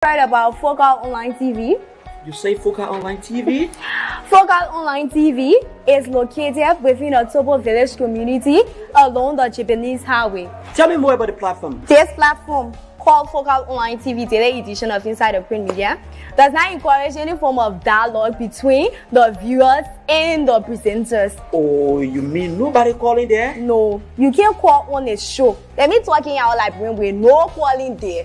Right about Focal Online TV. You say Focal Online TV? Focal Online TV is located within a Tobo Village community along the Japanese Highway. Tell me more about the platform. This platform, called Focal Online TV Daily Edition of Inside the Print Media, does not encourage any form of dialogue between the viewers and the presenters. Oh, you mean nobody calling there? No, you can't call on a show. Let me talking out like with no calling there.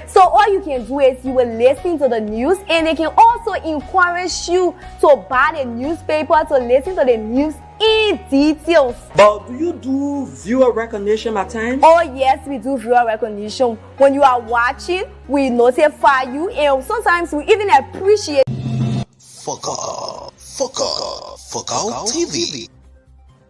So all you can do is you will listen to the news, and they can also encourage you to buy the newspaper to listen to the news in details. But do you do viewer recognition at times? Oh yes, we do viewer recognition. When you are watching, we notify you, and sometimes we even appreciate. Focal TV.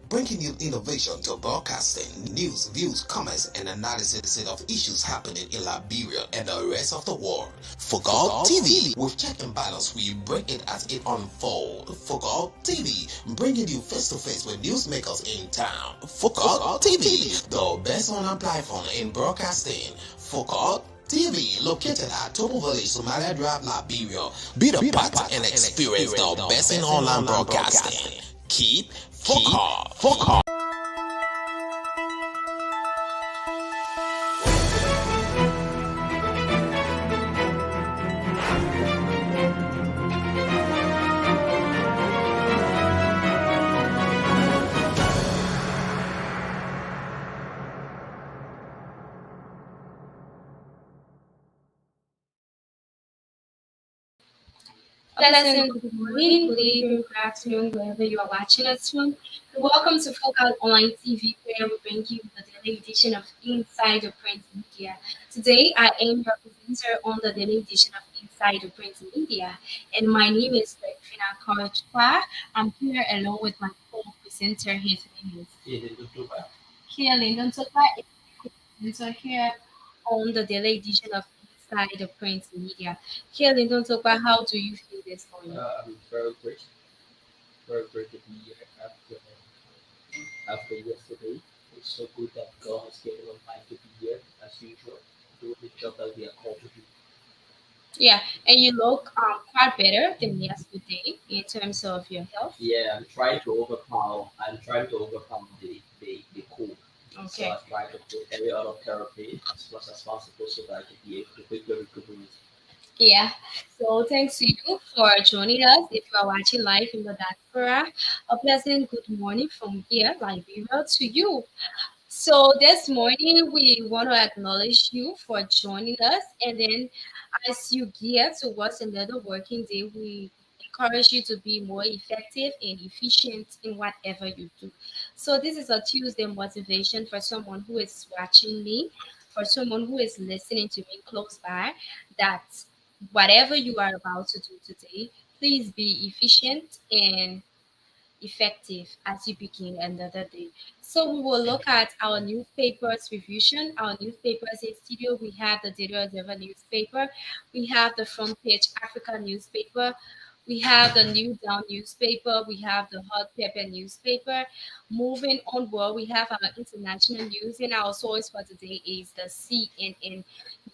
Bringing you innovation to broadcasting, news, views, comments, and analysis of issues happening in Liberia and the rest of the world. Focal TV. With check and balance, we break it as it unfolds. Focal TV. Bringing you face-to-face with newsmakers in town. Focal TV. The best online platform in broadcasting. Focal TV, located at Tobo Village, Somalia Drive, Liberia. Be the part and experience the best in online broadcasting. Keep Focal. Pleasant good morning, good evening, good afternoon, wherever you are watching us from. Welcome to Focal Online TV, where we bring you the daily edition of Inside the Print Media. Today, I am your presenter on the daily edition of Inside the Print Media, and my name is Fina Korachwa. I'm here along with my co-presenter. His name is Here, Lyndon Topa is presenter here on the daily edition of Inside the Print Media. Here, Lyndon Topa, how do you feel this morning? I'm very great to be here after yesterday. It's so good that God has given us time to be here as usual, do the job that we are called to do. Yeah, and you look quite better than yesterday in terms of your health. Yeah, I'm trying to overcome the cold. So Okay. I try to put every other therapy as much as possible so that I can be able to quickly recuperate. Yeah. So thanks to you for joining us. If you are watching live in the diaspora, a pleasant good morning from here, Liberia, to you. So this morning we want to acknowledge you for joining us, and then as you gear towards another working day, we encourage you to be more effective and efficient in whatever you do. So this is a Tuesday motivation for someone who is watching me, for someone who is listening to me close by, that whatever you are about to do today, please be efficient and effective as you begin another day. So we will look at our newspapers revision. Our newspapers in studio, we have the Daily Observer newspaper, we have the Front Page Africa newspaper, we have the New Down newspaper, we have the Hot Pepper newspaper. Moving onward, we have our international news, and our source for today is the CNN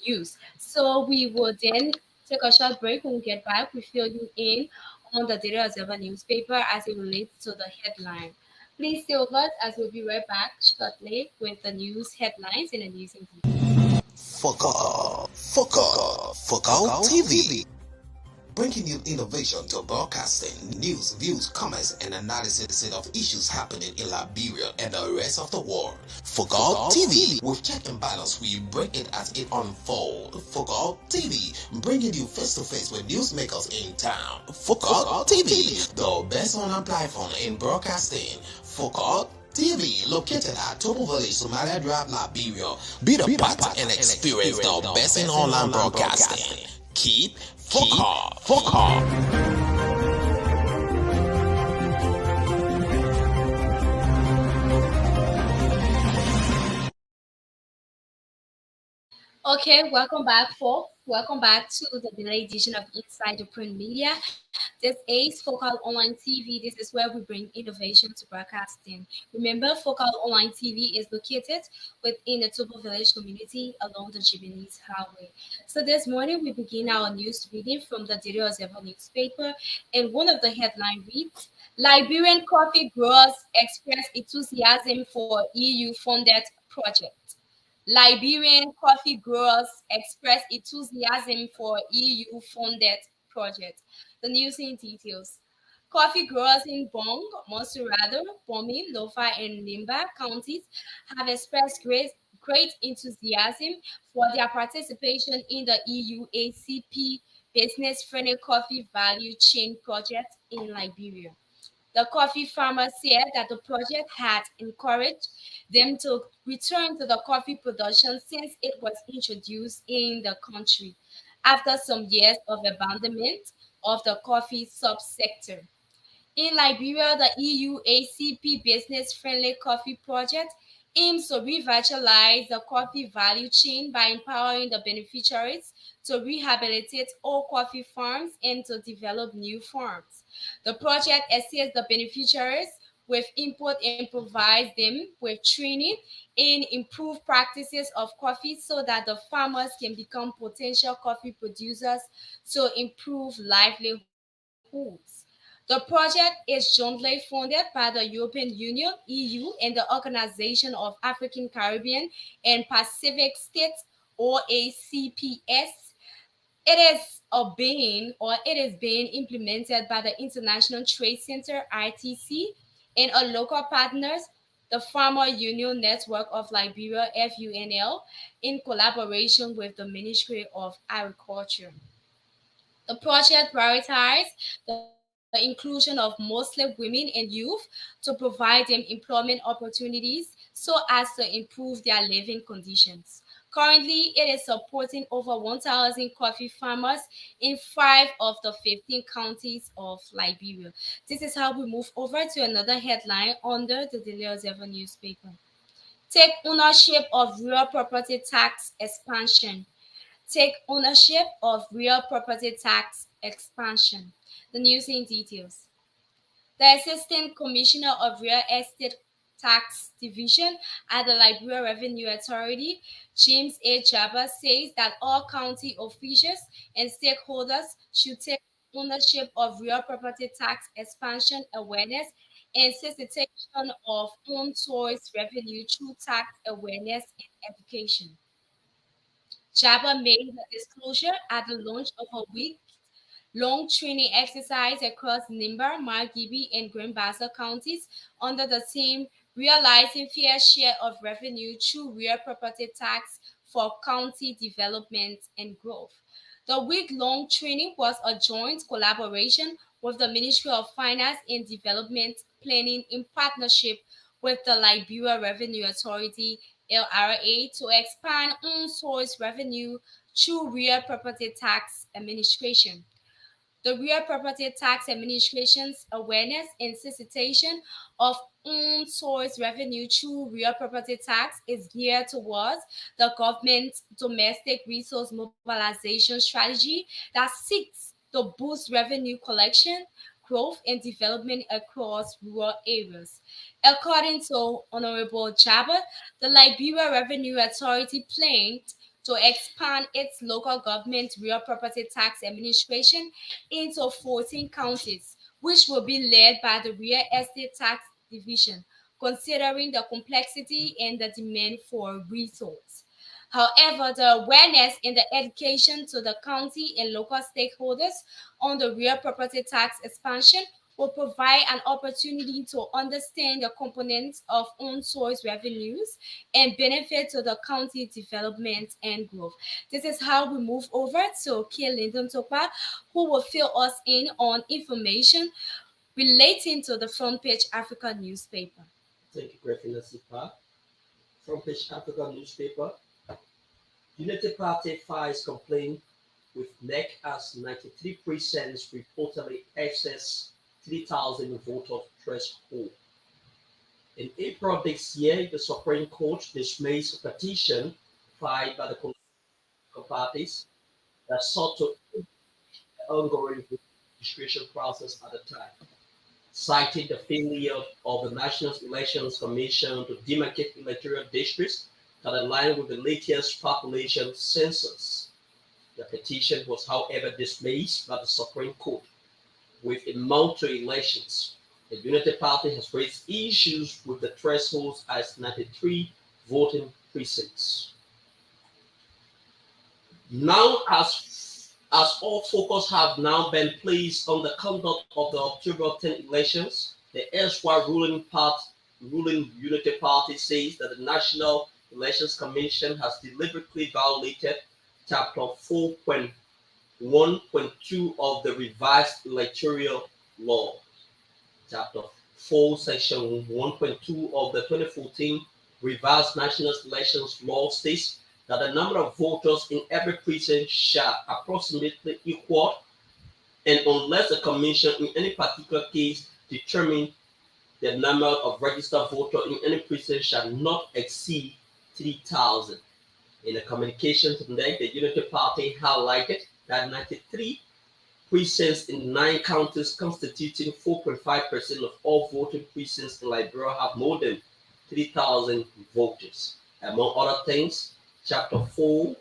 news. So we will then take a short break. When we get back, we fill you in on the Daily Observer newspaper as it relates to the headline. Please stay with us as we'll be right back shortly with the news headlines and the news in detail. Focal TV. Bringing you innovation to broadcasting, news, views, comments, and analysis of issues happening in Liberia and the rest of the world. Focal TV. With check and balance, we break it as it unfolds. Focal TV. Bringing you face-to-face with newsmakers in town. Focal TV. The best online platform in broadcasting. Focal TV, located at Tobo Village, Somalia Drive, Liberia. Be the part and experience the best in online broadcasting. Keep Focal. Okay, welcome back, folks. Welcome back to the delayed edition of Inside the Print Media. This is Focal Online TV. This is where we bring innovation to broadcasting. Remember, Focal Online TV is located within the Topo Village community along the Japanese Highway. So this morning, we begin our news reading from the Daily Observer newspaper, and one of the headline reads, Liberian coffee growers express enthusiasm for EU-funded project. Liberian coffee growers express enthusiasm for EU-funded project. The news in details. Coffee growers in Bong, Monserrado, Bomi, Lofa, and Limba counties have expressed great enthusiasm for their participation in the EU ACP Business Friendly Coffee Value Chain project in Liberia. The coffee farmers said that the project had encouraged them to return to the coffee production since it was introduced in the country after some years of abandonment of the coffee subsector. In Liberia, the EU ACP Business Friendly Coffee Project aims to revitalize the coffee value chain by empowering the beneficiaries to rehabilitate old coffee farms and to develop new farms. The project assists the beneficiaries with input and provides them with training in improved practices of coffee so that the farmers can become potential coffee producers to improve livelihoods. The project is jointly funded by the European Union, EU, and the Organization of African, Caribbean, and Pacific States, or ACPS. It is being implemented by the International Trade Center (ITC) and our local partners, the Farmer Union Network of Liberia (FUNL), in collaboration with the Ministry of Agriculture. The project prioritizes the inclusion of Muslim women and youth to provide them employment opportunities so as to improve their living conditions. Currently, it is supporting over 1,000 coffee farmers in 5 of the 15 counties of Liberia. This is how we move over to another headline under the Daily Observer newspaper. Take ownership of real property tax expansion. Take ownership of real property tax expansion. The news in details. The Assistant Commissioner of Real Estate Tax Division at the Liberia Revenue Authority, James A. Jabba, says that all county officials and stakeholders should take ownership of real property tax expansion awareness and sensitization of own source revenue through tax awareness and education. Jabba made the disclosure at the launch of a week-long training exercise across Nimba, Margibi, and Grand Bassa counties under the theme Realizing Fair Share of Revenue Through Real Property Tax for County Development and Growth. The week-long training was a joint collaboration with the Ministry of Finance and Development Planning in partnership with the Liberia Revenue Authority (LRA) to expand on-source revenue through real property tax administration. The Real Property Tax Administration's awareness and solicitation of own source revenue through real property tax is geared towards the government's domestic resource mobilization strategy that seeks to boost revenue collection, growth, and development across rural areas. According to Honorable Jabba, the Liberia Revenue Authority planned to expand its local government real property tax administration into 14 counties, which will be led by the Real Estate Tax Division, considering the complexity and the demand for resource. However, the awareness and the education to the county and local stakeholders on the real property tax expansion will provide an opportunity to understand the components of own source revenues and benefit to the county development and growth. This is how we move over to K. Lyndon Tokpa, who will fill us in on information relating to the Front Page Africa newspaper. Thank you, Griffin Nasipa. From Page Africa newspaper, United Party files complaint with NEC as 93% reportedly excess 3,000 voter threshold. In April this year, the Supreme Court dismissed a petition filed by the parties that sought to end the ongoing registration process at the time, citing the failure of the National Elections Commission to demarcate electoral districts that align with the latest population census. The petition was, however, dismissed by the Supreme Court with a month to elections. The Unity Party has raised issues with the thresholds as 93 voting precincts. Now, as all focus have now been placed on the conduct of the October 10 elections, the erstwhile ruling Unity Party says that the National Elections Commission has deliberately violated Chapter 4.1.2 of the revised electoral law. Chapter 4, Section 1.2 of the 2014 revised National Elections Law states that the number of voters in every precinct shall approximately equal, and unless the Commission in any particular case determine the number of registered voters in any precinct shall not exceed 3,000. In a communication today, the Unity Party highlighted that 93 precincts in 9 counties constituting 4.5% of all voting precincts in Liberia have more than 3,000 voters. Among other things, Chapter 4,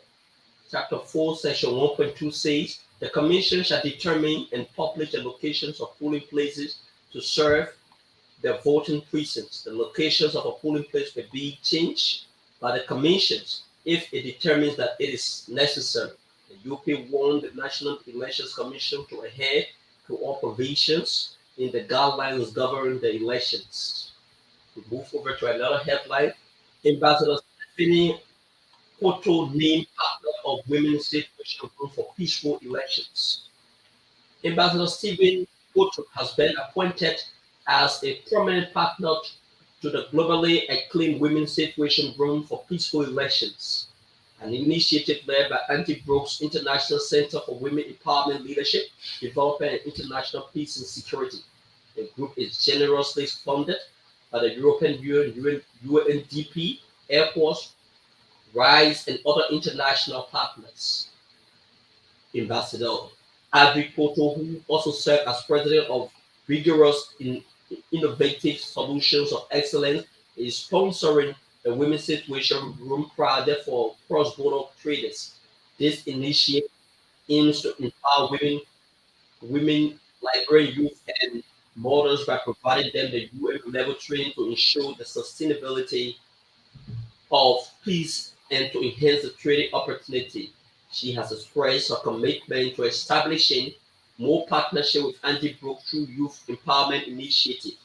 Section 1.2 says the Commission shall determine and publish the locations of polling places to serve the voting precincts. The locations of a polling place may be changed by the Commission if it determines that it is necessary. The UP warned the National Elections Commission to adhere to all provisions in the guidelines governing the elections. We move over to another headline. Ambassador Stephanie Poto named partner of Women's Situation Group for Peaceful Elections. Ambassador Stephen Poto has been appointed as a prominent partner to the globally acclaimed Women's Situation Room for Peaceful Elections, an initiative led by Andy Brooks International Center for Women Empowerment Leadership, Development and International Peace and Security. The group is generously funded by the European Union, UNDP, Air Force, RISE, and other international partners. Ambassador Adri Poto, who also served as president of Rigorous Innovative Solutions of Excellence, is sponsoring the Women's Situation Room project for cross-border traders. This initiative aims to empower women, Liberian youth, and mothers by providing them the UN level training to ensure the sustainability of peace and to enhance the trading opportunity. She has expressed her commitment to establishing more partnership with Andy Brooks through Youth Empowerment Initiative.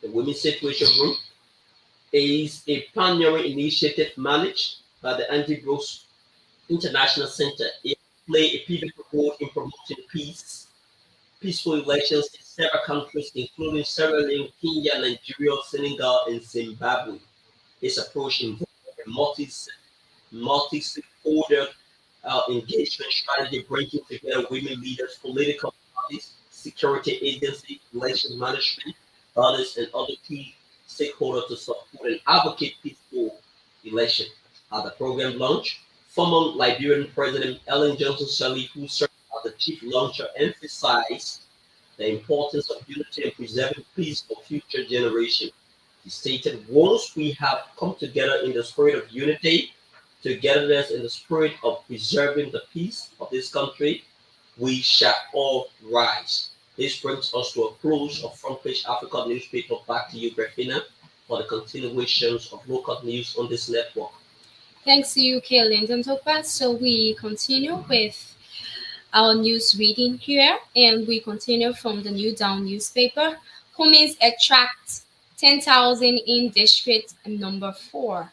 The Women's Situation Room is a pioneering initiative managed by the Andy Brooks International Center. It plays a pivotal role in promoting peaceful elections in several countries, including Sierra Leone, Kenya, Nigeria, Senegal, and Zimbabwe. Its approach involves a multi-stakeholder engagement strategy bringing together women leaders, political parties, security agencies, election management, others, and other key stakeholders to support and advocate peaceful election. At the program launch, former Liberian President Ellen Johnson Sirleaf, who served as the chief launcher, emphasized the importance of unity and preserving peace for future generations. He stated, once we have come together in the spirit of unity, togetherness in the spirit of preserving the peace of this country, we shall all rise. This brings us to a close of Front Page Africa newspaper. Back to you, Grafina, for the continuations of local news on this network. Thanks to you, Kaylin and Topaz. So we continue with our news reading here, and we continue from the New Dawn newspaper. Cummins attracts 10,000 in district number 4.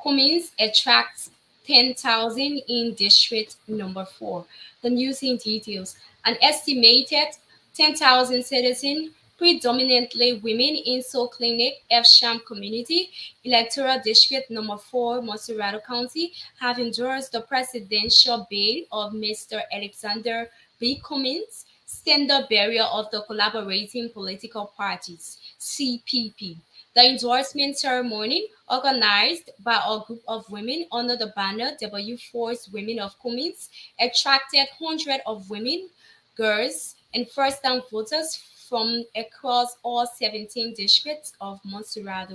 Cummins attracts 10,000 in district number 4. The news in details. An estimated 10,000 citizens, predominantly women in Soul Clinic, F-Sham community, electoral district number 4, Monserrato County, have endorsed the presidential bail of Mr. Alexander B. Cummins, standard bearer of the Collaborating Political Parties, CPP. The endorsement ceremony, organized by a group of women under the banner W Force Women of Cummins, attracted hundreds of women, girls, and first-time voters from across all 17 districts of Montserrat.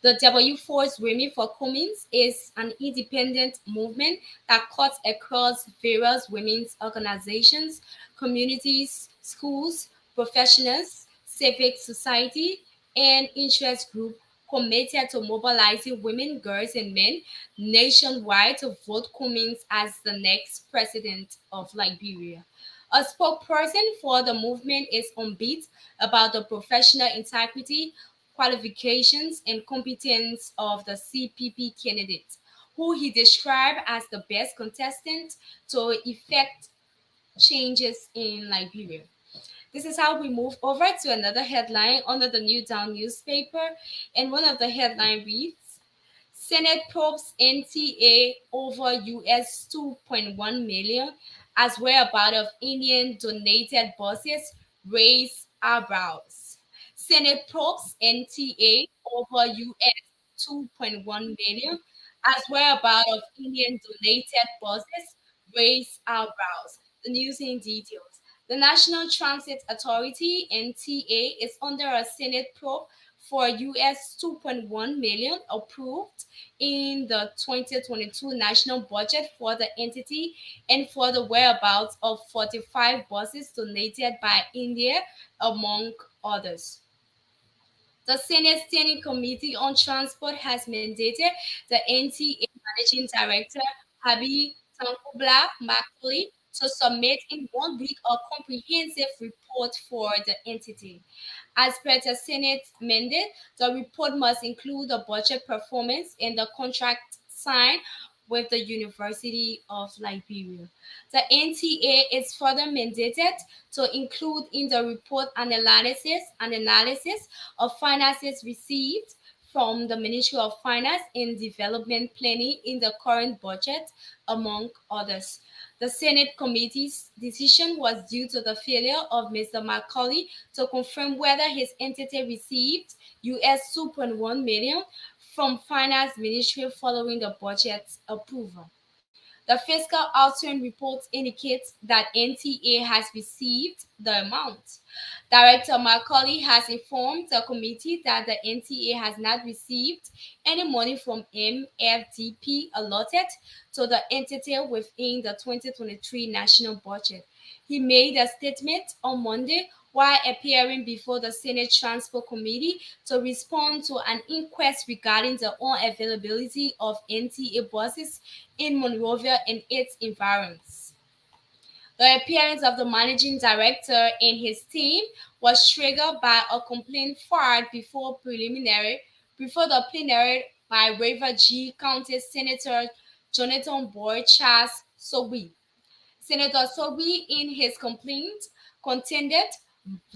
The W Force Women for Cummins is an independent movement that cuts across various women's organizations, communities, schools, professionals, civic society, and interest groups committed to mobilizing women, girls, and men nationwide to vote Cummins as the next president of Liberia. A spokesperson for the movement is upbeat about the professional integrity, qualifications, and competence of the CPP candidate, who he described as the best contestant to effect changes in Liberia. This is how we move over to another headline under the New Dawn newspaper, and one of the headline reads, Senate probes NTA over US 2.1 million as whereabouts of Indian donated buses raise eyebrows. Senate probes NTA over US 2.1 million as whereabouts of Indian donated buses raise eyebrows. The news in details. The National Transit Authority (NTA) is under a Senate probe for US 2.1 million approved in the 2022 national budget for the entity and for the whereabouts of 45 buses donated by India, among others. The Senate Standing Committee on Transport has mandated the NTA Managing Director Habi Tankubla Macaulay to submit in 1 week a comprehensive report for the entity. As per the Senate mandate, the report must include the budget performance and the contract signed with the University of Liberia. The NTA is further mandated to include in the report analysis of finances received from the Ministry of Finance and Development Planning in the current budget, among others. The Senate committee's decision was due to the failure of Mr. Macaulay to confirm whether his entity received US 2.1 million from Finance Ministry following the budget's approval. The fiscal outturn report indicates that NTA has received the amount. Director Macaulay has informed the committee that the NTA has not received any money from MFDP allotted to the entity within the 2023 national budget. He made a statement on Monday while appearing before the Senate Transport Committee to respond to an inquest regarding the unavailability of NTA buses in Monrovia and its environs. The appearance of the managing director and his team was triggered by a complaint filed before the plenary by River G County Senator Jonathan Boyd Charles Sobi. Senator Sobi, in his complaint, contended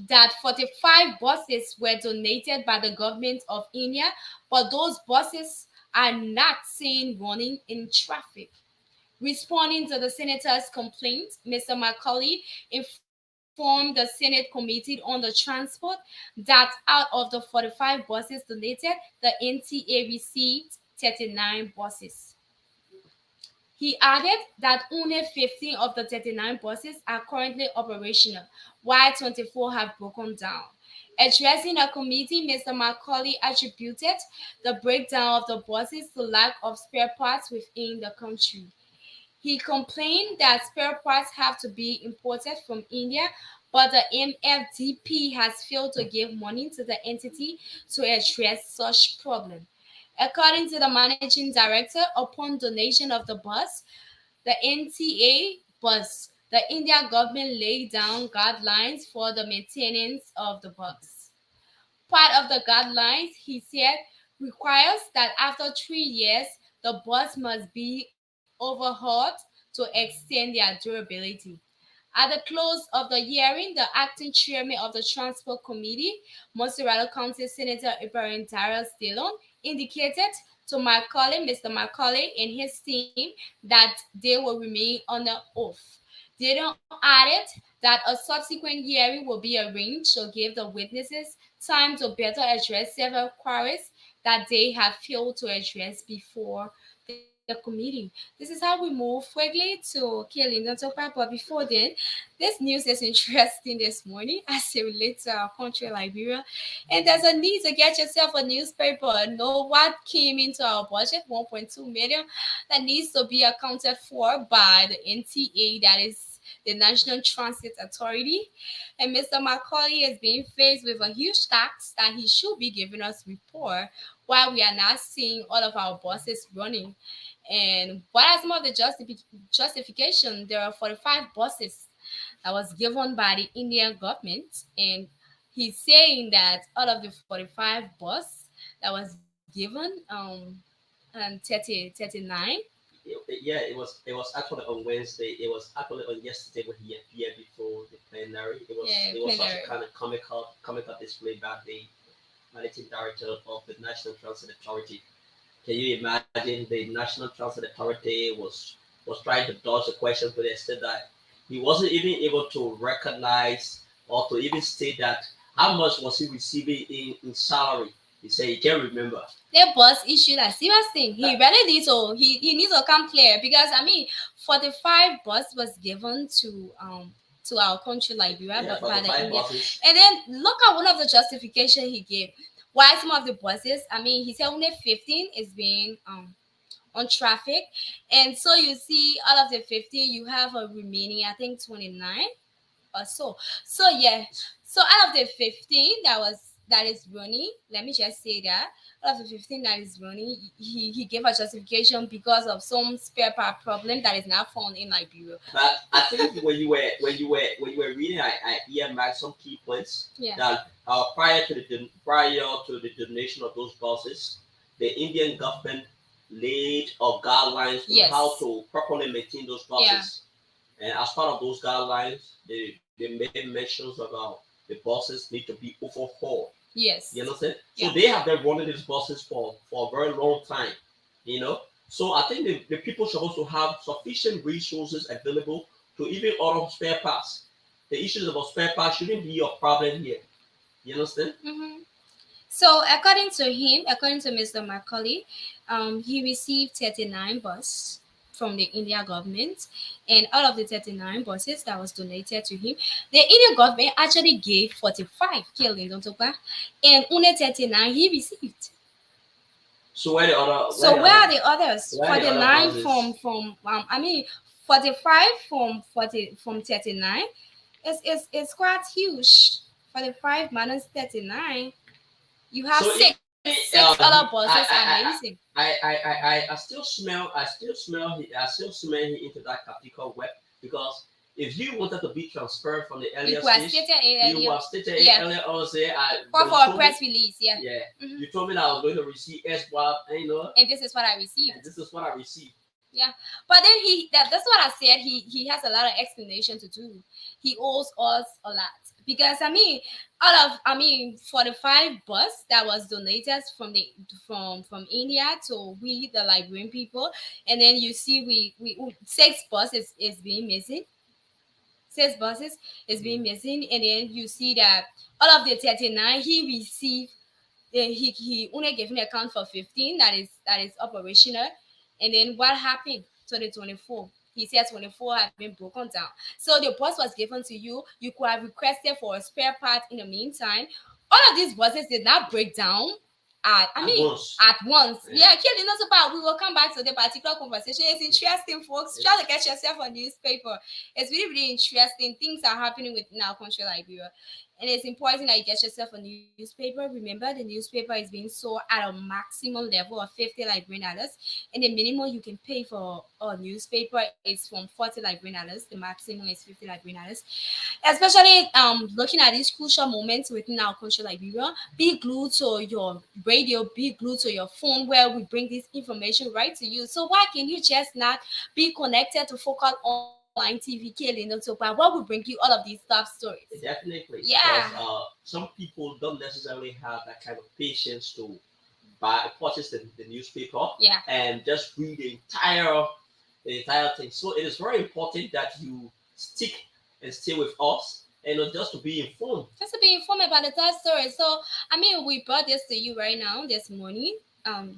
that 45 buses were donated by the government of India, but those buses are not seen running in traffic. Responding to the senator's complaint, Mr. Macaulay informed the Senate Committee on the Transport that out of the 45 buses donated, the NTA received 39 buses. He added that only 15 of the 39 buses are currently operational, while 24 have broken down. Addressing the committee, Mr. Macaulay attributed the breakdown of the buses to lack of spare parts within the country. He complained that spare parts have to be imported from India, but the MFDP has failed to give money to the entity to address such problem. According to the managing director, upon donation of the NTA bus, the India government laid down guidelines for the maintenance of the bus. Part of the guidelines, he said, requires that after 3 years, the bus must be overhauled to extend their durability. At the close of the hearing, the acting chairman of the Transport Committee, Montserrat County Senator Ibrahim Daryl Stallone, indicated to Mr. Macaulay and his team that they will remain under oath. They added that a subsequent hearing will be arranged to give the witnesses time to better address several queries that they have failed to address before the committee. This is how we move quickly to Killing the Topa. But before then, this news is interesting this morning as it relates to our country, Liberia. And there's a need to get yourself a newspaper. Know what came into our budget, 1.2 million, that needs to be accounted for by the NTA, that is the National Transit Authority. And Mr. Macaulay is being faced with a huge tax that he should be giving us report while we are not seeing all of our buses running. And what are some of the justification? There are 45 buses that was given by the Indian government, and he's saying that out of the 45 bus that was given, and 39. Yeah, it was actually on Wednesday. It was actually on yesterday when he appeared before the plenary. Yeah, It was such plenary. a kind of comical display by the managing director of the National Transit Authority. Can you imagine the National Transit Authority was trying to dodge the question to the extent that he wasn't even able to recognize or to even state that how much was he receiving in salary. He said he can't remember. The bus issue that serious thing. He really needs to he needs to come clear, because I mean 45 bus was given to our country Liberia, Yeah, but for by the the five India. buses. And then look at one of the justification he gave. Why some of the buses, I mean, he said only 15 is being on traffic. And so you see out of the 15 you have a remaining, I think, 29 or so. So yeah, so out of the 15 that is running, let me just say that out of the 15 that is running, he gave a justification because of some spare part problem that is not found in Liberia. But I think when you were reading, I earmarked some key points Yeah. that prior to the donation of those buses, the Indian government laid out guidelines on Yes. how to properly maintain those buses. And as part of those guidelines, they made mentions about the buses need to be overhauled. Yes. You understand? So Yeah. they have been running these buses for a very long time. You know? So I think the people supposed to have sufficient resources available to even order spare parts. The issues about spare parts shouldn't be a problem here. You understand? Mm-hmm. So according to Mr. Macaulay, he received 39 buses from the India government, and out of the 39 buses that was donated to him, the Indian government actually gave 45 killing on top, and only 39 he received. So where the other So where are the others? where are the other 49 buses? from I mean 45 from 39 is quite huge. 45 minus 39, you have So six um, other buses. I, Amazing. I still smell he into that particular web, because if you wanted to be transferred from the earlier It was stage, stated you earlier. were stated Yeah. earlier on say For you a told press me, release, yeah. yeah, Mhm. you told me that I was going to receive SWAP, And this is what I received. and this is what I received. Yeah, but then that's what I said. He has a lot of explanation to do. He owes us a lot, because I mean, out of 45 bus that was donated from India to we the Liberian people, and then you see we 6 buses is being missing. 6 buses is being missing, and then you see that all of the 39 he received, he only gave an account for 15 that is operational. And then what happened to the 24? He said 24 have been broken down. So the bus was given to you. You could have requested for a spare part in the meantime. All of these buses did not break down Once. at once. Yeah. Yeah, Kelly, not about. We will come back to the particular conversation. It's interesting, folks. Try to get yourself a newspaper. It's really, really interesting. Things are happening within our country, Liberia. And it's important that you get yourself a newspaper. Remember, the newspaper is being sold at a maximum level of 50 Liberian dollars. And the minimum you can pay for a newspaper is from 40 Liberian dollars. The maximum is 50 Liberian dollars. Especially looking at these crucial moments within our country, Liberia, be glued to your radio, be glued to your phone, where we bring this information right to you. So why can you just not be connected to Focal Online TV, Kelly, and so what will bring you all of these top stories? Definitely. Yeah. Because some people don't necessarily have that kind of patience to purchase the newspaper Yeah. and just read the entire thing. So it is very important that you stick and stay with us. and just to be informed. Just to be informed about the third story. So, I mean, we brought this to you right now, this morning.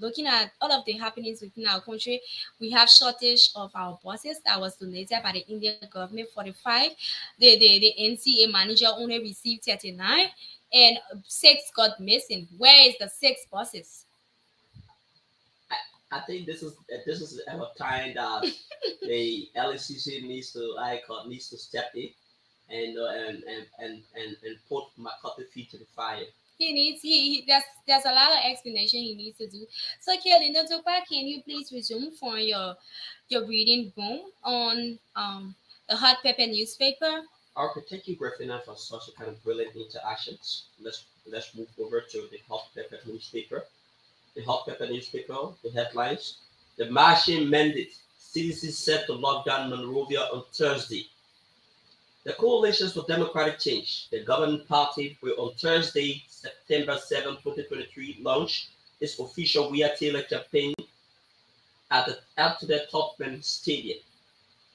Looking at all of the happenings within our country, we have shortage of our buses that was donated by the Indian government 45. The NCA manager only received 39, and 6 got missing. Where is the 6 buses? I think this is a time that the LCC needs to step in and put McCarthy feet to the fire. There's a lot of explanation he needs to do. So Kelly Notopa, can you please resume for your reading boom on the Hot Pepper newspaper? Okay, thank you, Griffina, for such a kind of brilliant interactions. Let's move over to the Hot Pepper newspaper. The Hot Pepper newspaper, the headlines: the Martian mandate. CDC set to lock down Monrovia on Thursday. The Coalitions for Democratic Change, the governing party, will on Thursday, September 7, 2023, launch its official We Are Taylor campaign at the Topman Stadium,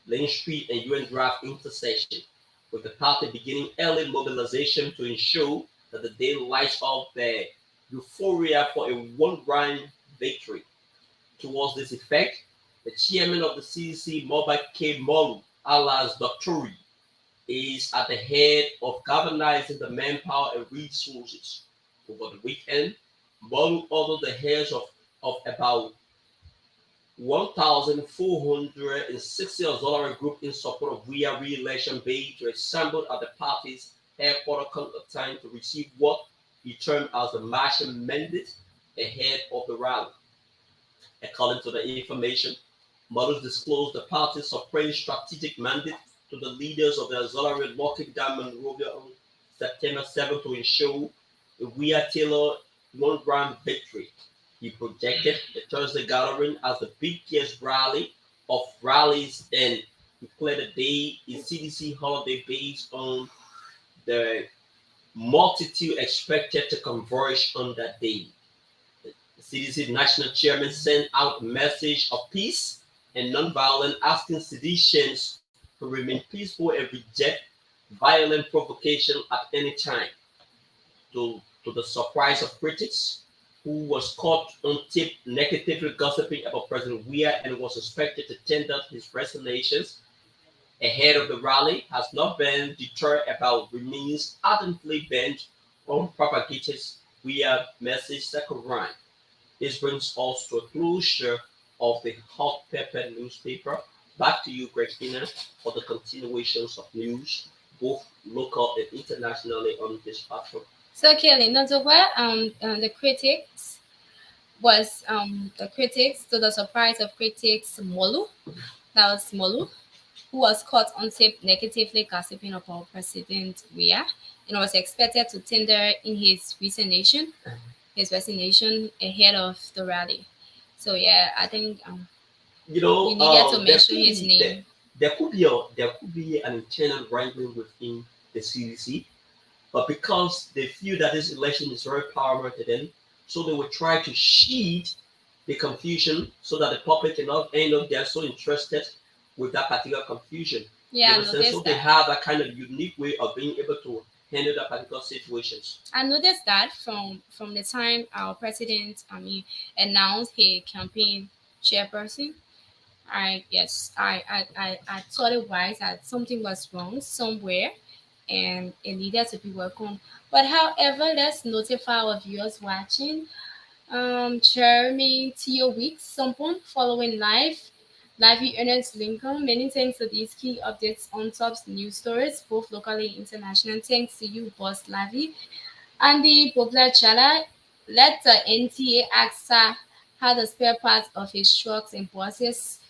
Lane Street and UN Drive intersection, with the party beginning early mobilization to ensure that the day lights up their euphoria for a one-round victory. Towards this effect, the chairman of the CDC, Mobile K. Molu, alias Dr. is at the head of galvanizing the manpower and resources. Over the weekend, Molu ordered the heads of about 1,460 auxiliary group in support of We Are re-election bid to assemble at the party's headquarters at time to receive what he termed as the Martian mandate ahead of the rally. According to the information, Models disclosed the party's supreme strategic mandate to the leaders of the auxiliary locking down Monrovia on September 7 to ensure a We Are Taylor one-round victory. He projected the Thursday gathering as the biggest rally of rallies and declared the day a CDC holiday based on the multitude expected to converge on that day. The CDC national chairman sent out a message of peace and nonviolence, asking citizens to remain peaceful and reject violent provocation at any time. To the surprise of critics, who was caught on tape negatively gossiping about President Weah and was expected to tender his resignations ahead of the rally, has not been deterred about remains ardently bent on propagating Weah message second round. This brings us to a closure of the Hot Pepper newspaper. Back to you, Christina, for the continuations of news, both local and internationally on this platform. So Kelly, not so well. The critics was the critics, to the surprise of critics, Molu. That was Molu, who was caught on tape negatively gossiping about President Weah and was expected to tender in his resignation ahead of the rally. So yeah, I think You know, we needed to there mention could his be name. there could be an internal wrangling within the CDC, but because they feel that this election is very paramount to them, so they will try to sheet the confusion so that the public cannot end up they're so interested with that particular confusion. Yeah, I understand? So noticed they that. have a kind of unique way of being able to handle that particular situations. I noticed that from the time our president, announced his campaign chairperson. I thought it was that something was wrong somewhere, and it needed to be worked on. But however, let's notify our viewers watching. Jeremy Theo Weeks, someone following live Ernest Lincoln. Many thanks to these key updates on top news stories, both locally and international. Thanks to you, Boss Lavi. Andy Bobla Chala, let the NTA AXA how the spare parts of his trucks and buses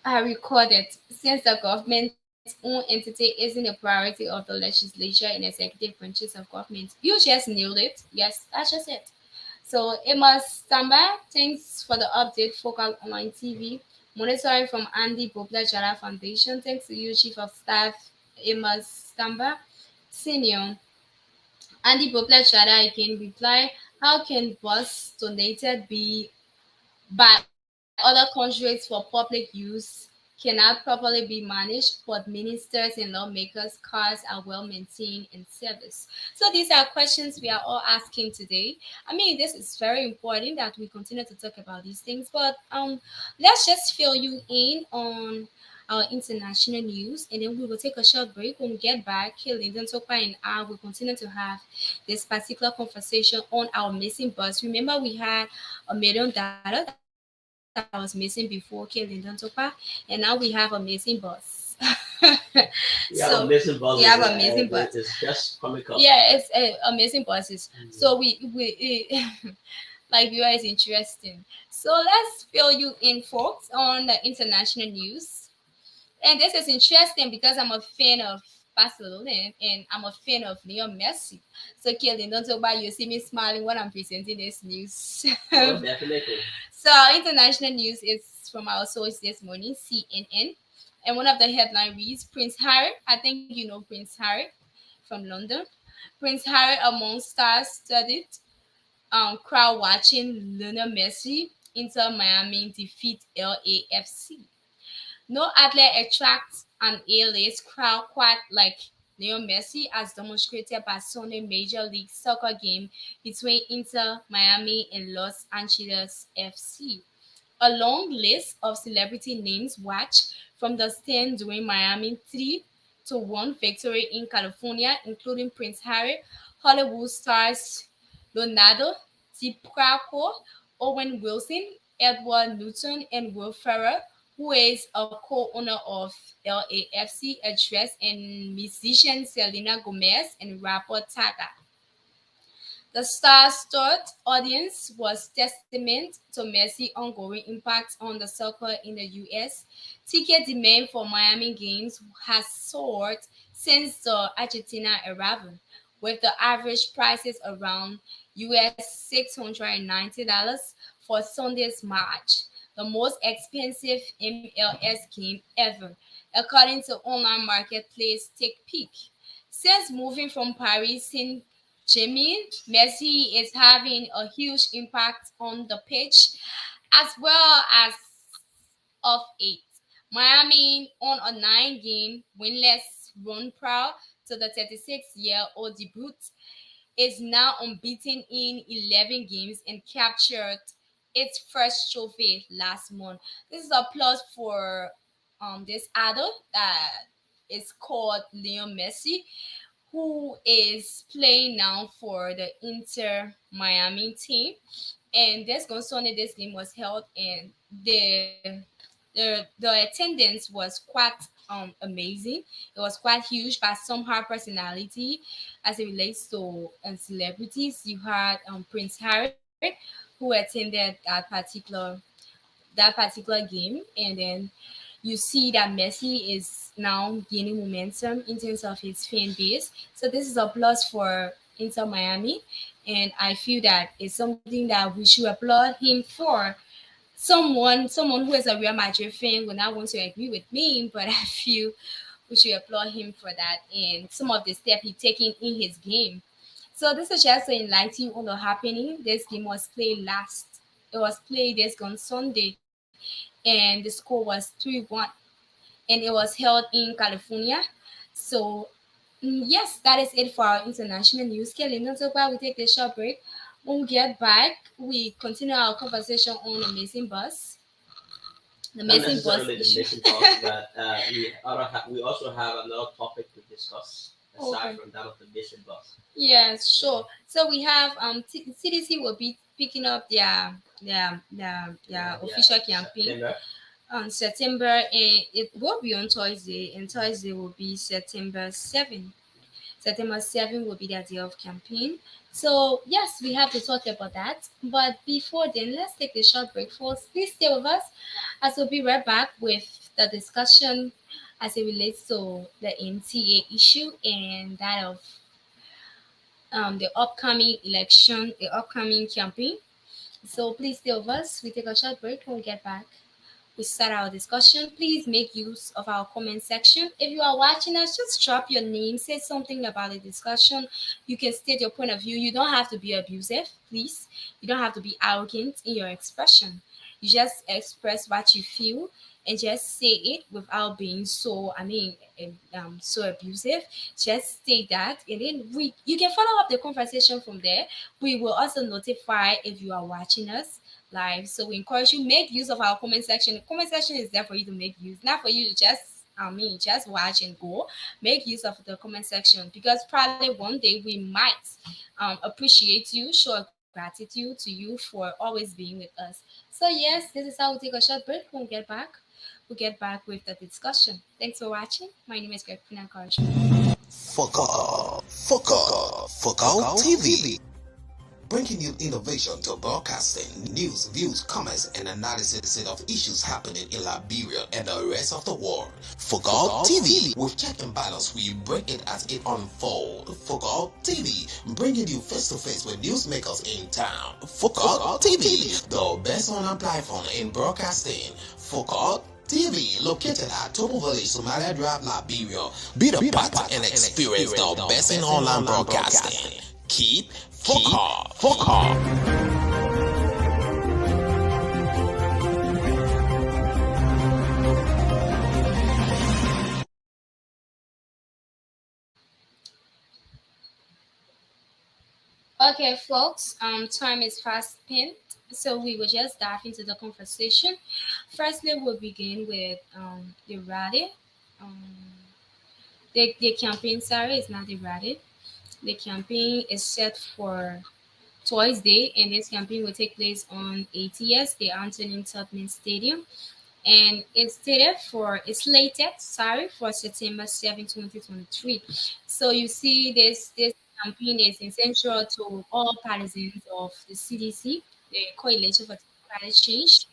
are recorded, since the government's own entity isn't a priority of the legislature and executive branches of government. You just nailed it. Yes, that's just it. So Amos Samba, thanks for the update, Focal Online TV. Monitoring from Andy Bobla Jara Foundation. Thanks to you, Chief of Staff Amos Samba. Senior Andy Bobla Jara again reply, how can bus donated be by other countries for public use cannot properly be managed, but ministers and lawmakers' cars are well maintained and serviced. So these are questions we are all asking today. I mean, this is very important that we continue to talk about these things, but let's just fill you in on our international news, and then we will take a short break. When we get back, Lyndon Topa and I will continue to have this particular conversation on our missing bus. Remember, we had $1 million that was missing before Lyndon Topa, and now we have a missing bus. So We have amazing we have buses, amazing and bus. it's just comical. Yeah, it's amazing buses. So we like viewer is interesting. So let's fill you in, folks, on the international news. And this is interesting because I'm a fan of Barcelona and I'm a fan of Leo Messi. So, Kelly, don't talk about you see me smiling when I'm presenting this news. Oh, definitely. So, our international news is from our source this morning, CNN. And one of the headline reads Prince Harry. I think you know Prince Harry from London. Prince Harry among stars studied crowd watching Lionel Messi Inter Miami defeat LAFC. No athlete attracts an A-list crowd quite like Leo Messi, as demonstrated by Sunday Major League Soccer game between Inter Miami and Los Angeles FC. A long list of celebrity names watched from the stand during Miami 3-1 victory in California, including Prince Harry, Hollywood stars Leonardo DiCaprio, Owen Wilson, Edward Norton, and Will Ferrell, who is a co-owner of LAFC Address, and musician Selena Gomez and rapper Taga. The star-studded audience was testament to Messi's ongoing impact on the soccer in the U.S. Ticket demand for Miami games has soared since the Argentina arrival, with the average prices around US $690 for Sunday's match, the most expensive MLS game ever, according to online marketplace TakePeak. Since moving from Paris Saint-Germain, Messi is having a huge impact on the pitch as well as of eight. Miami on a nine-game winless run prior to the 36-year-old debut is now unbeaten in 11 games and captured its first trophy last month. This is a plus for this adult that is called Leo Messi, who is playing now for the Inter Miami team. And this Sunday, this game was held, and the attendance was quite amazing. It was quite huge by some high personality as it relates to celebrities. You had Prince Harry, who attended that particular game, and then you see that Messi is now gaining momentum in terms of his fan base. So this is a plus for Inter Miami, and I feel that it's something that we should applaud him for. Someone who is a Real Madrid fan will not want to agree with me, but I feel we should applaud him for that and some of the steps he taken in his game. So this is just to enlighten you on the happening. This game was played last. It was played this on Sunday, and the score was 3-1, and it was held in California. So yes, that is it for our international news. Kelly, not so bad. We take a short break. When we get back, we continue our conversation on the missing bus. The Not missing bus necessarily the issue. missing part, but we also have another topic to discuss aside Okay. from that of the missing bus. Yes, sure. So we have CDC will be picking up their official campaign September. on September, and it will be on Thursday, and Thursday will be September 7th. September 7th will be their day of campaign. So yes, we have to talk about that. But before then, let's take a short break first. Please stay with us as we'll be right back with the discussion as it relates to the NTA issue and that of the upcoming election, the upcoming campaign. So please stay with us. We take a short break. When we get back, we start our discussion. Please make use of our comment section. If you are watching us, just drop your name, say something about the discussion. You can state your point of view. You don't have to be abusive, please. You don't have to be arrogant in your expression. You just express what you feel and just say it without being so, so abusive. Just say that, and then you can follow up the conversation from there. We will also notify if you are watching us live. So we encourage you, make use of our comment section. The comment section is there for you to make use, not for you to just watch and go. Make use of the comment section, because probably one day we might appreciate you, show gratitude to you for always being with us. So yes, this is how we take a short break. We'll get back. We'll get back with the discussion. Thanks for watching. My name is Greg Pinakar. Focal TV. Bringing you innovation to broadcasting, news, views, comments, and analysis of issues happening in Liberia and the rest of the world. Focal TV, with check and balance, we break it as it unfolds. Focal TV, bringing you face to face with newsmakers in town. Focal TV, the best online platform in broadcasting. Focal TV, located at Topo Village, Somalia Drive, Liberia. Be the part and experience the best in online broadcasting. Keep Focal. Okay, folks, time is fast spent, so we will just dive into the conversation. Firstly, we'll begin with the rally. Um, the campaign, sorry, is not the rally. The campaign is set for Thursday, and this campaign will take place on ATS, the Antonin Tubman Stadium, and it's slated, for September 7, 2023. So you see, this campaign is essential to all partisans of the CDC, the Coalition for Climate Change.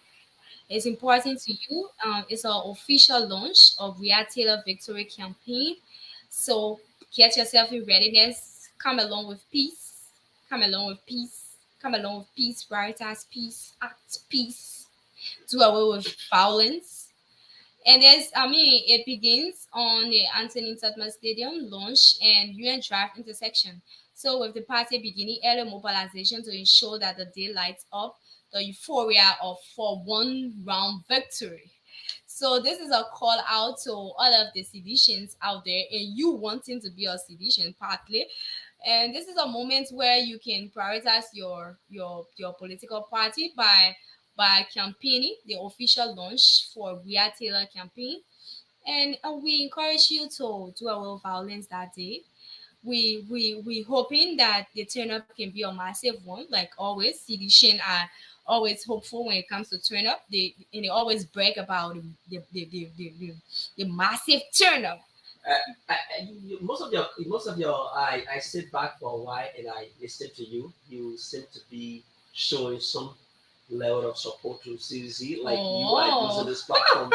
It's important to you. It's our official launch of Riyadh Taylor Victory campaign. So get yourself in readiness. Come along with peace. Come along with peace. Come along with peace. Prioritize peace. Act peace. Do away with violence. And it begins on the Antonin Tubman Stadium launch and UN Drive intersection. So with the party beginning early mobilization to ensure that the day lights up the euphoria of for one round victory. So this is a call out to all of the seditions out there, and you wanting to be a sedition partly. And this is a moment where you can prioritize your political party by campaigning the official launch for Riyadh Taylor campaign. And we encourage you to do a with violence that day. We hoping that the turn-up can be a massive one, like always. Sedition are always hopeful when it comes to turn-up. They always brag about the massive turn-up. I sit back for a while and I listen to you. You seem to be showing some level of support to CDC, like you are using this platform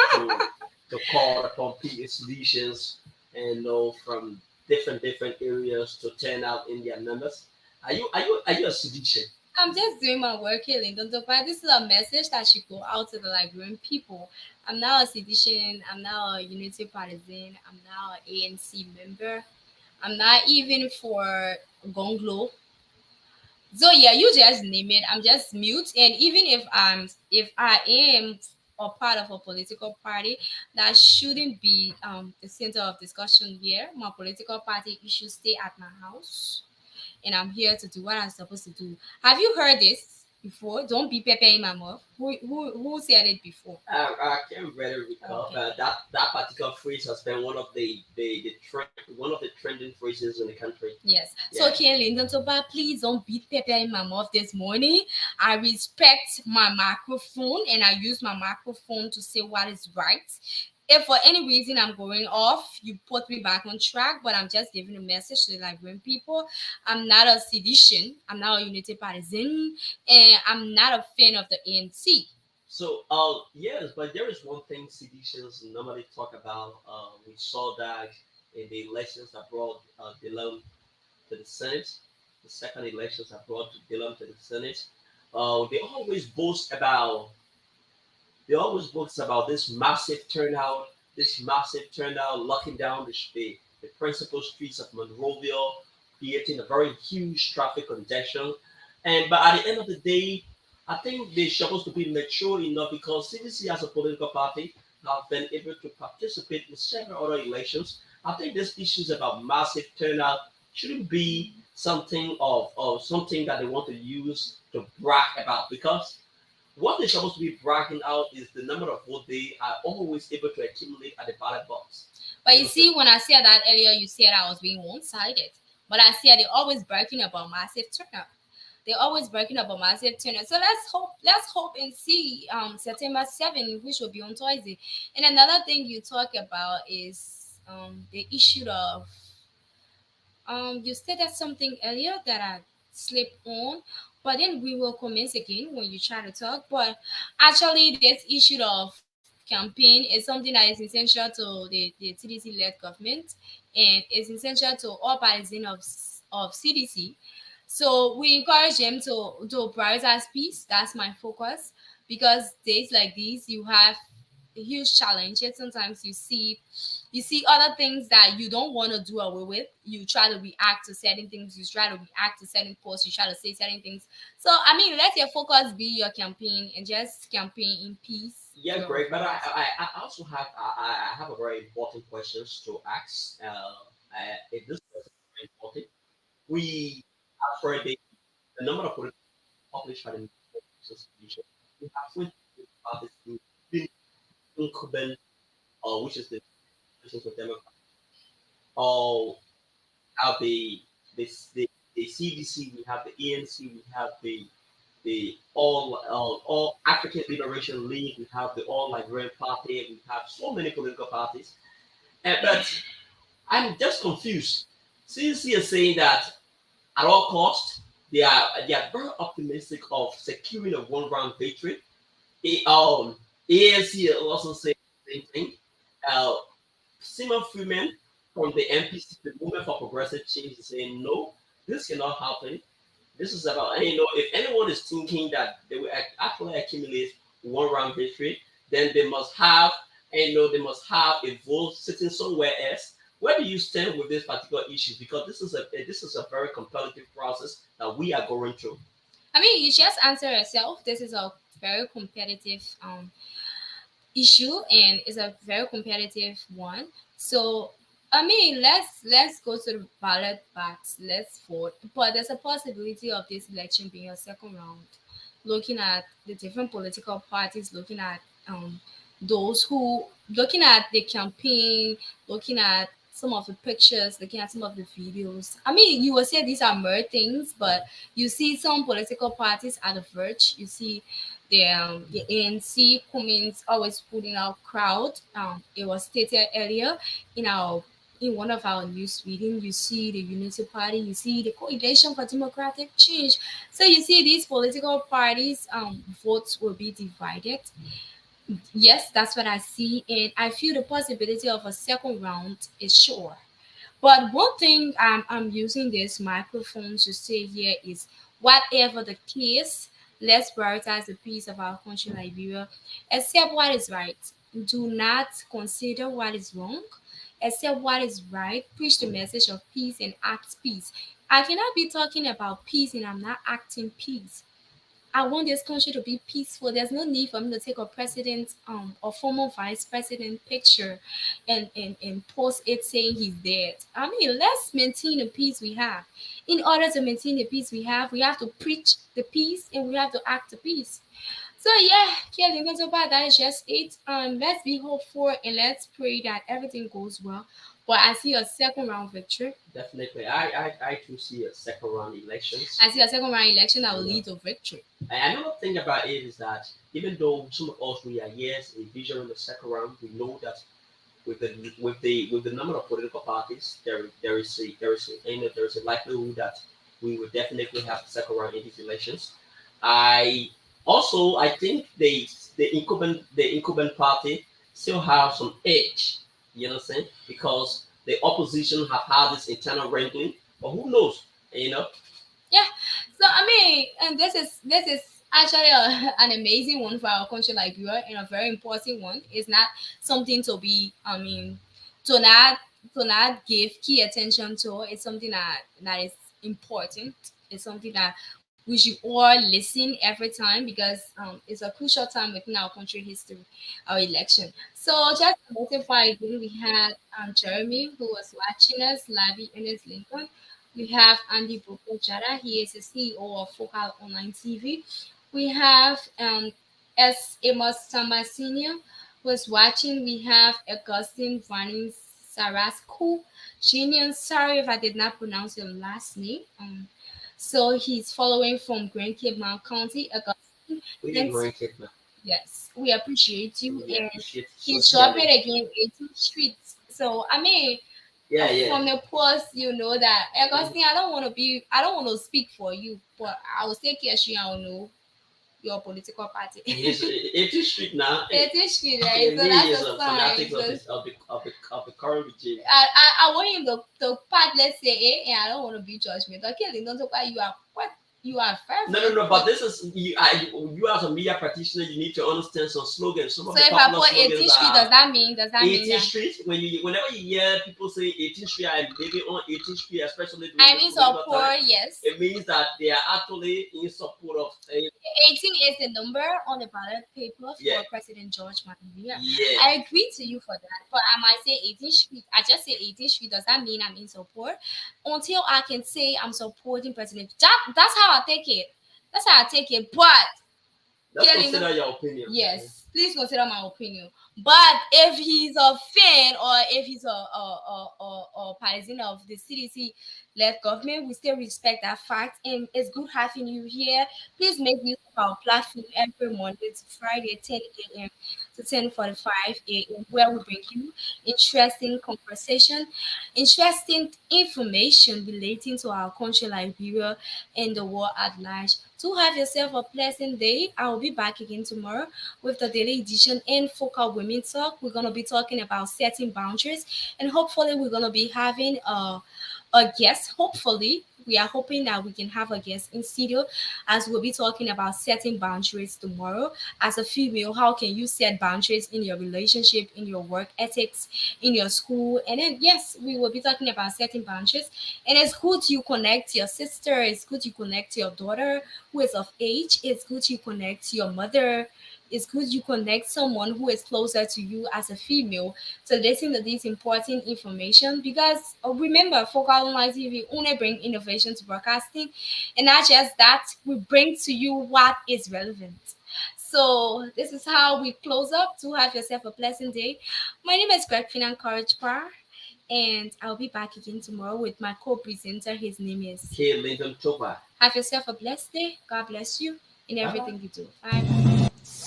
to call upon PA solutions and from different areas to turn out in their numbers. Are you a solution? I'm just doing my work here, Lyndon. But this is a message that should go out to the Liberian people. I'm now a sedition. I'm now a Unity partisan. I'm now an ANC member. I'm not even for Gonglo. So yeah, you just name it. I'm just mute. And even if I am a part of a political party, that shouldn't be the center of discussion here. My political party issues stay at my house, and I'm here to do what I'm supposed to do. Have you heard this before? Don't be pepper in my mouth. Who said it before? I can't really recall, Okay. but that particular phrase has been one of one of the trending phrases in the country. Yes. Yeah. So, okay, Lyndon Toba, please don't beat pepper in my mouth this morning. I respect my microphone and I use my microphone to say what is right. If for any reason I'm going off, you put me back on track, but I'm just giving a message to the Liberian people. I'm not a sedition, I'm not a unity partisan, and I'm not a fan of the ANC. So, yes, but there is one thing seditions normally talk about. We saw that in the elections that brought Dillon to the Senate, the second elections that brought Dillon to the Senate. They always boast about this massive turnout, locking down the principal streets of Monrovia, creating a very huge traffic congestion. But at the end of the day, I think they're supposed to be mature enough because CDC as a political party have been able to participate in several other elections. I think these issues about massive turnout shouldn't be something of something that they want to use to brag about, because what they're supposed to be bragging out is the number of votes they are always able to accumulate at the ballot box. But you see, when I said that earlier, you said I was being one-sided. But I said they're always bragging about massive turnout. They're always bragging about massive turnout. So let's hope and see September 7th, which will be on Thursday. And another thing you talk about is the issue of you stated something earlier that I slipped on, but then we will commence again when you try to talk. But actually, this issue of campaign is something that is essential to the CDC-led government, and is essential to all partisans of CDC. So we encourage them to prioritize peace. That's my focus, because days like these, you have huge challenges. Sometimes you see other things that you don't want to do away with. You try to react to certain things. You try to react to certain posts. You try to say certain things. So I mean, let your focus be your campaign and just campaign in peace. Yeah, So great. But I, that's I, I also have I have a very important questions to ask. If this question is very important, we have heard the number of political published by the National Association. We have 20 parties, including incumbent, which is the Nations of Democrats. All have the CDC, we have the ANC, we have the all African Liberation League, we have the All Liberian Party, we have so many political parties. But I'm just confused. CDC is saying that at all costs they are very optimistic of securing a one round victory. ANC also saying the same thing. Uh, Simon Freeman from the MPC, the Movement for Progressive Change, is saying no, this cannot happen. This is about, and if anyone is thinking that they will actually accumulate one round victory, then they must have, they must have a vote sitting somewhere else. Where do you stand with this particular issue? Because this is a very competitive process that we are going through. I mean, you just answer yourself. This is a very competitive issue, and it's a very competitive one. So I mean, let's go to the ballot box. Let's vote. But there's a possibility of this election being a second round. Looking at the different political parties, looking at those who looking at the campaign, looking at some of the pictures, looking at some of the videos. I mean, you will say these are mere things, but you see some political parties at the verge. You see the ANC comments always putting out crowd. It was stated earlier in our in one of our news reading. You see the Unity Party, you see the Coalition for Democratic Change. So you see these political parties votes will be divided. Yes, that's what I see, and I feel the possibility of a second round is sure. But one thing I'm using this microphone to say here is whatever the case, let's prioritize the peace of our country, Liberia. Accept what is right. Do not consider what is wrong. Accept what is right. Preach the message of peace and act peace. I cannot be talking about peace and I'm not acting peace. I want this country to be peaceful. There's no need for me to take a president or former vice president picture and post it saying he's dead. I mean, let's maintain the peace we have. In order to maintain the peace we have to preach the peace and we have to act the peace. So yeah, Kelly, that is just it. Let's be hopeful and let's pray that everything goes well. But I see a second round victory. Definitely, I too see a second round elections. I see a second round election that will Yeah. lead to victory. And another thing about it is that even though some of us we are yes envisioning the second round, we know that with the number of political parties, there is a likelihood that we will definitely have the second round in these elections. I I think the incumbent party still have some edge. You know what I'm saying? Because the opposition have had this internal wrangling, but who knows? You know, Yeah. So I mean, and this is actually an amazing one for our country like Liberia and a very important one. It's not something to be. I mean, to not give key attention to. It's something that is important. It's something that we should all listen every time because it's a crucial time within our country history, our election. So just to notify again, we had Jeremy who was watching us, Lavi Ernest Lincoln. We have Andy Boko Jara. He is the CEO of Focal Online TV. We have S. Amos Samba Sr. who is watching. We have Augustine Vanning Sarasco Jr. Sorry if I did not pronounce your last name. So he's following from Grand Cape Mount County. Augustine, We thanks. didn't rank it, man. Yes, we appreciate you. We And appreciate he's social dropping media. again 18th Street. So I mean, Yeah, yeah. from the post, you know that Augustine, I don't want to speak for you, but I will say Keshi, I don't know your political party. He's 18th Street now. 18th Street, And right? So he that's is a a fanatic sign. of, So his, of the current regime. I want him to part, let's say, and I don't want to be judgmental. Okay, don't talk about you are fair. No. But this is you as a media practitioner. You need to understand some slogans. Some of So the if I popular put 18th slogans Street, are does that mean 18th that Street. Whenever you hear people say 18th Street, I'm living on 18th Street, especially during I this mean political support? time, Yes. it means that they are actually in support of. 18 is the number on the ballot paper for Yeah. President George Manuel. Yeah. I agree to you for that, but I might say 18th Street. I just say 18th Street. Does that mean I'm in support? Until I can say I'm supporting President, that's how I take it. That's how I take it. But Let's Kelly, consider your opinion. yes, please consider my opinion. But if he's a fan or if he's a partisan of the CDC-led government, we still respect that fact. And it's good having you here. Please make use of our platform every Monday to Friday, 10 a.m. to 10:45 a.m., where we bring you interesting conversation, interesting information relating to our country, Liberia, and the world at large. To have yourself a pleasant day. I will be back again tomorrow with the daily edition and Focal Women Talk. We're gonna be talking about setting boundaries, and hopefully, we're gonna be having a guest. Hopefully, we are hoping that we can have a guest in studio as we'll be talking about setting boundaries tomorrow. As a female, how can you set boundaries in your relationship, in your work ethics, in your school? And then, yes, we will be talking about setting boundaries. And it's good you connect to your sister, it's good you connect to your daughter who is of age, it's good you connect to your mother. It's good you connect someone who is closer to you as a female to listen to this important information because remember, Focal Online TV only bring innovation to broadcasting, and not just that, we bring to you what is relevant. So this is how we close up. To have yourself a pleasant day. My name is Greg Finan Courage Par, and I'll be back again tomorrow with my co-presenter. His name is K. Lincoln Topa. Have yourself a blessed day. God bless you in everything you do. Bye.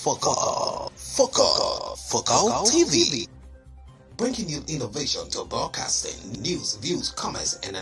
Focal TV, bringing you innovation to broadcasting, news, views, comments, and